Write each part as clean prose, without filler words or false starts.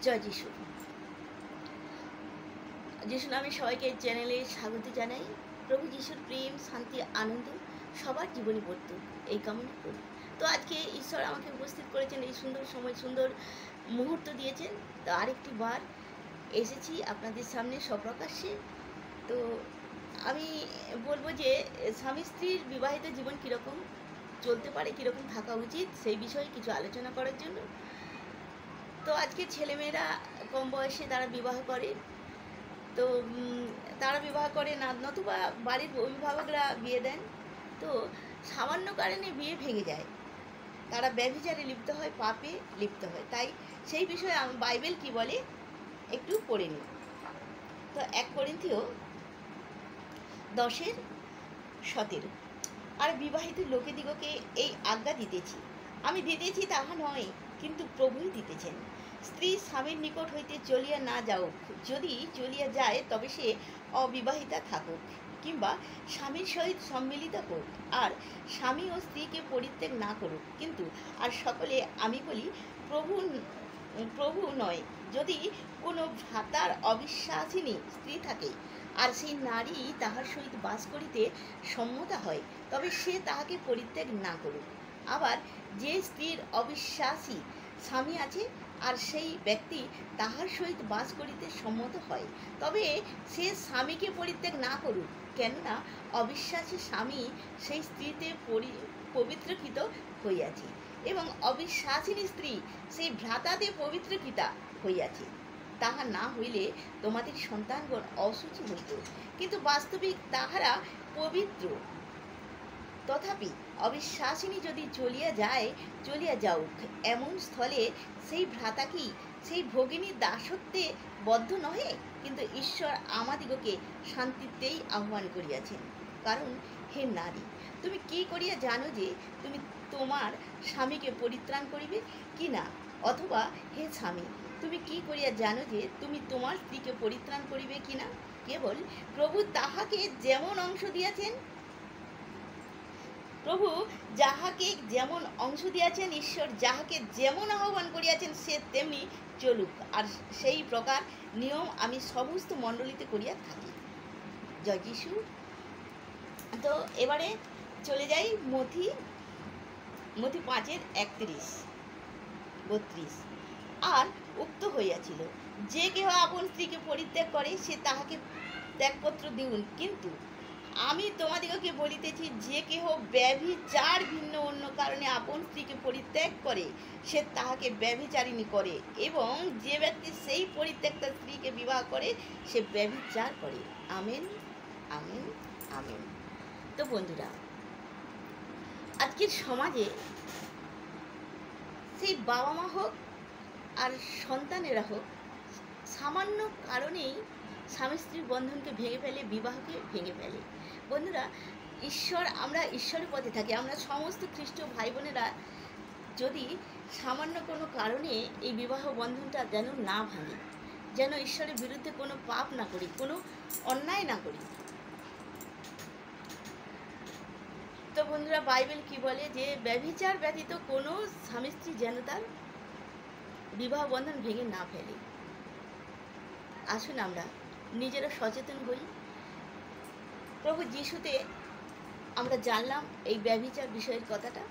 জয় যিশু। যিশু নামে সবাইকে চ্যানেলে স্বাগত জানাই। প্রভু যিশুর প্রেম, শান্তি, আনন্দ সবার জীবনে বর্তুক এই কামনা করি। তো আজকে ঈশ্বর আমাকে উপস্থিত করেছেন, এই সুন্দর সময়, সুন্দর মুহূর্ত দিয়েছেন। তো আরেকটি বার এসেছি আপনাদের সামনে সপ্রকাশ্যে। তো আমি বলবো যে স্বামী স্ত্রীর বিবাহিত জীবন কীরকম চলতে পারে, কীরকম থাকা উচিত, সেই বিষয়ে কিছু আলোচনা করার জন্য। তো আজকে ছেলেমেয়েরা কম বয়সে তারা বিবাহ করে, তো তারা বিবাহ করে না, নতুবা বাড়ির অভিভাবকরা বিয়ে দেন। তো সামান্য কারণে বিয়ে ভেঙে যায়, তারা ব্যভিচারে লিপ্ত হয়, পাপে লিপ্ত হয়। তাই সেই বিষয়ে বাইবেল কি বলে একটু পড়ে নিই। তো 1 করিন্থীয় 10:17, আর বিবাহিত লোকেদিগকে এই আজ্ঞা দিতেছি, আমি দিতেছি তাহা নয়, কিন্তু প্রভুই দিতেছেন, স্ত্রী স্বামীর নিকট হইতে চলিয়া না যাউক, যদি চলিয়া যায় তবে সে অবিবাহিতা থাকুক, কিংবা স্বামীর সহিত সম্মিলিত হোক, আর স্বামী ও স্ত্রীকে পরিত্যাগ না করুক। কিন্তু আর সকলে আমি বলি, প্রভু নয়। যদি কোনো ভ্রাতার অবিশ্বাসিনী স্ত্রী থাকে, আর সেই নারী তাহার সহিত বাস করিতে সম্মতা হয়, তবে সে তাহাকে পরিত্যাগ না করুক। আবার যে স্ত্রীর অবিশ্বাসী স্বামী আছে, আর সেই ব্যক্তি তাহার সহিত বাস করিতে সম্মত হয়, তবে সে স্বামীকে পরিত্যাগ না করুক, কেননা অবিশ্বাসী স্বামী সেই স্ত্রীতে পবিত্রকৃত হইয়াছে, এবং অবিশ্বাসিনী স্ত্রী সেই ভ্রাতাতে পবিত্রকৃতা হইয়াছে। তাহা না হইলে তোমাদের সন্তানগণ অশুচি হইত, কিন্তু বাস্তবিক তাহারা পবিত্র। তথাপি অবিশ্বাসিনী যদি চলিয়া যাউক, এমন স্থলে সেই ভ্রাতা কি সেই ভগিনীর দাসত্বে বদ্ধ নহে? কিন্তু ঈশ্বর আমাদিগকে শান্তিতেই আহ্বান করিয়াছেন। কারণ হে নারী, তুমি কি করিয়া জানো যে তুমি তোমার স্বামীকে পরিত্রাণ করিবে কি না? অথবা হে স্বামী, তুমি কি করিয়া জানো যে তুমি তোমার স্ত্রীকে পরিত্রাণ করিবে কি না? কেবল প্রভু তাহাকে যেমন অংশ দিয়াছেন, প্রভু যাহাকে যেমন অংশ দিয়াছেন, ঈশ্বর যাহাকে যেমন আহ্বান করিয়াছেন, সে তেমনি চলুক। আর সেই প্রকার নিয়ম আমি সমস্ত মণ্ডলীতে করিয়া থাকি। জয় যিশু। তো এবারে চলে যাই মথি 5:31-32। আর উক্ত হইয়াছিল, যে কেহ আপন স্ত্রীকে পরিত্যাগ করে, সে তাহাকে ত্যাগপত্র দিউন। কিন্তু আমি তোমাদিগকে বলিতেছি, যে কেহ ব্যভিচার ভিন্ন অন্য কারণে আপন স্ত্রীকে পরিত্যাগ করে, সে তাহাকে ব্যভিচারিণী করে, এবং যে ব্যক্তি সেই পরিত্যক্তা স্ত্রীকে বিবাহ করে, সে ব্যভিচার করে। Amen, amen, amen. তো বন্ধুরা, আজকের সমাজে সেই বাবা মা হোক আর সন্তানেরা হোক, সামান্য কারণেই স্বামী স্ত্রীর বন্ধনকে ভেঙে ফেলে, বিবাহকে ভেঙে ফেলে। বন্ধুরা, আমরা ঈশ্বরের পথে থাকি, আমরা সমস্ত খ্রিস্ট ভাই বোনেরা যদি সামান্য কোনো কারণে এই বিবাহ বন্ধনটা যেন না ভাঙে, যেন ঈশ্বরের বিরুদ্ধে কোনো পাপ না করি, কোনো অন্যায় না করি। তো বন্ধুরা, বাইবেল কি বলে যে ব্যভিচার ব্যতীত কোনো স্বামী স্ত্রী যেন তার বিবাহ বন্ধন ভেঙে না ফেলে। আসুন আমরা নিজেরা সচেতন হই। প্রভু যিশুতে আমরা জানলাম এই ব্যভিচার বিষয়ের কথাটা।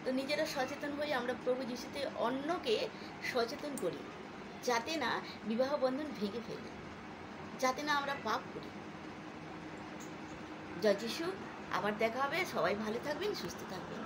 তো নিজেরা সচেতন হই, আমরা প্রভু যিশুতে অন্যকে সচেতন করি, যাতে না বিবাহ বন্ধন ভেঙে ফেলি, যাতে না আমরা পাপ করি। জয় যিশু। আবার দেখা হবে। সবাই ভালো থাকবেন, সুস্থ থাকবেন।